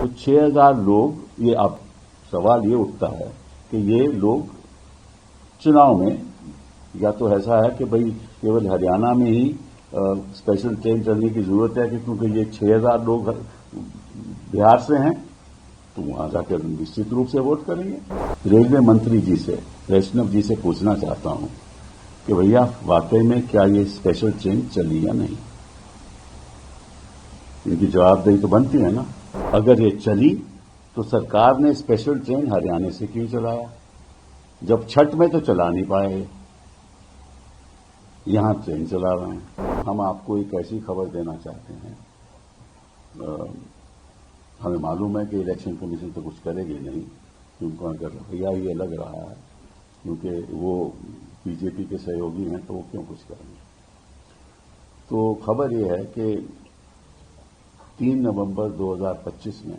तो 6,000 लोग, ये अब सवाल ये उठता है कि ये लोग चुनाव में, या तो ऐसा है कि भाई केवल हरियाणा में ही स्पेशल ट्रेन चलने की जरूरत है कि क्योंकि ये 6,000 लोग बिहार से हैं तो वहां जाकर निश्चित रूप से वोट करेंगे। रेलवे मंत्री जी से, वैष्णव जी से पूछना चाहता हूं कि भैया वाकई में क्या ये स्पेशल ट्रेन चली या नहीं। इनकी जवाबदेही तो बनती है ना। अगर ये चली तो सरकार ने स्पेशल ट्रेन हरियाणा से क्यों चलाया, जब छठ में तो चला नहीं पाए, यहां ट्रेन चला रहे हैं। हम आपको एक ऐसी खबर देना चाहते हैं, हमें मालूम है कि इलेक्शन कमीशन तो कुछ करेगी नहीं, क्योंकि अगर रवैया ये लग रहा है क्योंकि वो बीजेपी के सहयोगी हैं तो वो क्यों कुछ करेंगे। तो खबर ये है कि 3 नवंबर 2025 में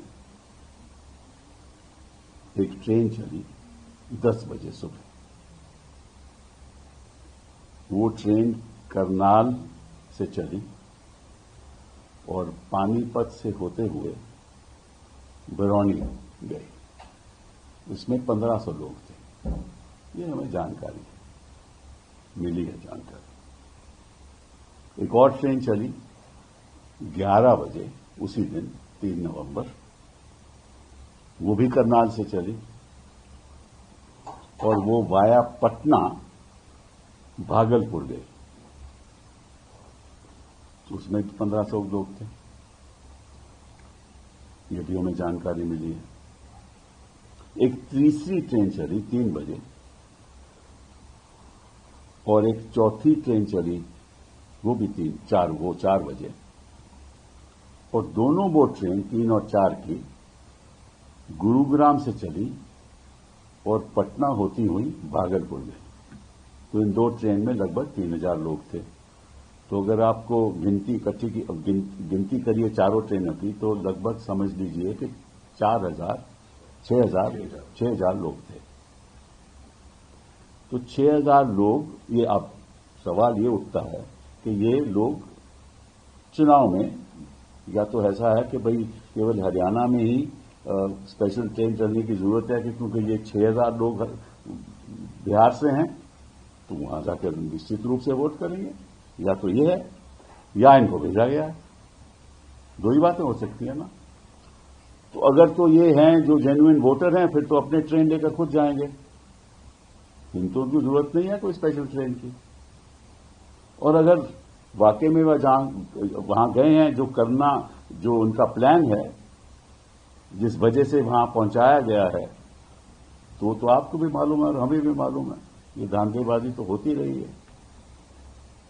एक ट्रेन चली 10 बजे सुबह। वो ट्रेन करनाल से चली और पानीपत से होते हुए बरौनी गई। इसमें 1500 लोग थे। ये हमें जानकारी मिली है। जानकारी एक और ट्रेन चली 11 बजे उसी दिन 3 नवंबर, वो भी करनाल से चली और वो वाया पटना भागलपुर गई। उसमें 1500 लोग थे। ये भी हमें जानकारी मिली है। एक तीसरी ट्रेन चली 3 बजे और एक चौथी ट्रेन चली वो भी 4 बजे, और दोनों वो ट्रेन 3 और 4 की गुरुग्राम से चली और पटना होती हुई भागलपुर गई। तो इन 2 ट्रेन में लगभग 3000 लोग थे। तो अगर आपको गिनती करिए चारों ट्रेनों की, तो लगभग समझ लीजिए कि 6,000 लोग थे। तो 6,000 लोग, ये अब सवाल ये उठता है कि ये लोग चुनाव में, या तो ऐसा है कि भाई केवल हरियाणा में ही स्पेशल ट्रेन चलने की जरूरत है कि क्योंकि ये 6,000 लोग बिहार से हैं तो वहां जाकर निश्चित रूप से वोट करेंगे, या तो ये है या इनको भेजा गया है। 2 ही बातें हो सकती है ना। तो अगर तो ये हैं जो जेन्युइन वोटर हैं, फिर तो अपने ट्रेन लेकर खुद जाएंगे, इनको उनकी जरूरत नहीं है कोई स्पेशल ट्रेन की। और अगर वाकई में वहां गए हैं, जो करना, जो उनका प्लान है, जिस वजह से वहां पहुंचाया गया है, तो आपको भी मालूम है और हमें भी मालूम है। ये धांधलीबाजी तो होती रही है।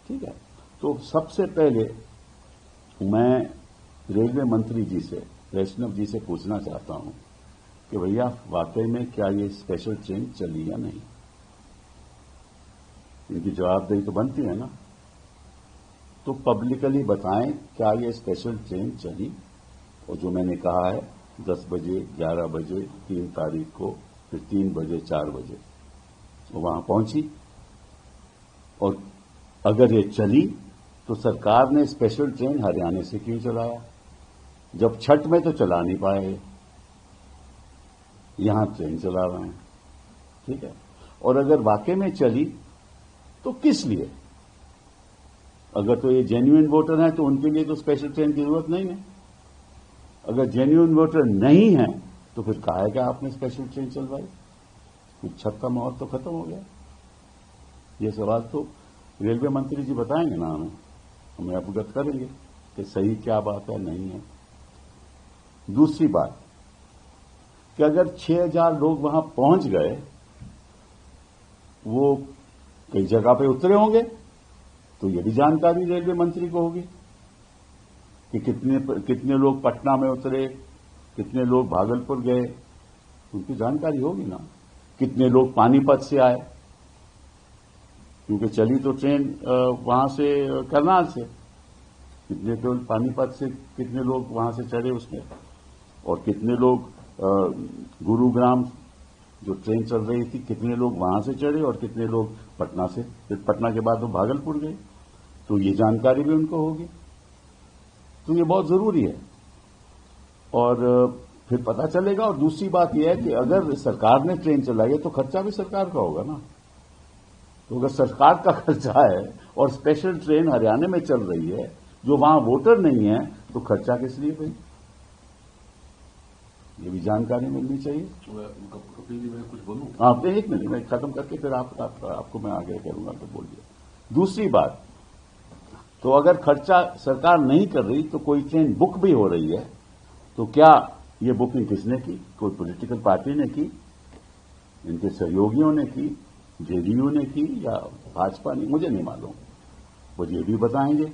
ठीक है। तो सबसे पहले मैं रेलवे मंत्री जी से, वैष्णव जी से पूछना चाहता हूं कि भैया वाकई में क्या ये स्पेशल ट्रेन चली या नहीं। इनकी जवाबदेही तो बनती है ना। तो पब्लिकली बताएं क्या ये स्पेशल ट्रेन चली, और जो मैंने कहा है 10 बजे, 11 बजे, 3 तारीख को, फिर 3 बजे, 4 बजे वो वहां पहुंची। और अगर ये चली तो सरकार ने स्पेशल ट्रेन हरियाणा से क्यों चलाया, जब छठ में तो चला नहीं पाए, यहां ट्रेन चला रहे हैं। ठीक है। और अगर वाकई में चली तो किस लिए। अगर तो ये जेन्युइन वोटर हैं तो उनके लिए तो स्पेशल ट्रेन की जरूरत नहीं है। अगर जेन्युइन वोटर नहीं है तो फिर कहा है कि आपने स्पेशल ट्रेन चलवाई, फिर छठ का माहौल तो खत्म हो गया। ये सवाल तो रेलवे मंत्री जी बताएंगे ना, हमें अवगत करेंगे कि सही क्या बात है, नहीं है। दूसरी बात कि अगर 6,000 लोग वहां पहुंच गए, वो कई जगह पे उतरे होंगे, तो ये भी जानकारी रेलवे मंत्री को होगी कि कितने लोग पटना में उतरे, कितने लोग भागलपुर गए, उनकी जानकारी होगी ना। कितने लोग पानीपत से आए, क्योंकि चली तो ट्रेन वहां से करनाल से, कितने लोग पानीपत से, कितने लोग वहां से चढ़े उसमें, और कितने लोग गुरुग्राम जो ट्रेन चल रही थी, कितने लोग वहां से चढ़े और कितने लोग पटना से, फिर पटना के बाद वो भागलपुर गए, तो ये जानकारी भी उनको होगी। तो ये बहुत जरूरी है। और फिर पता चलेगा। और दूसरी बात यह है कि अगर सरकार ने ट्रेन चलाई है तो खर्चा भी सरकार का होगा ना। तो अगर सरकार का खर्चा है और स्पेशल ट्रेन हरियाणा में चल रही है, जो वहां वोटर नहीं है, तो खर्चा किस लिए भाई? ये भी जानकारी मिलनी चाहिए। कपिल जी, मैं कुछ बोलूं? आप एक मिनट मैं खत्म करके फिर आपको मैं आगे करूंगा तो बोलिए। दूसरी बात, तो अगर खर्चा सरकार नहीं कर रही तो कोई ट्रेन बुक भी हो रही है, तो क्या ये बुकिंग किसने की? कोई पॉलिटिकल पार्टी ने की, इनके सहयोगियों ने की, जेडीयू ने की या भाजपा ने? मुझे नहीं मालूम, वो ये भी बताएंगे।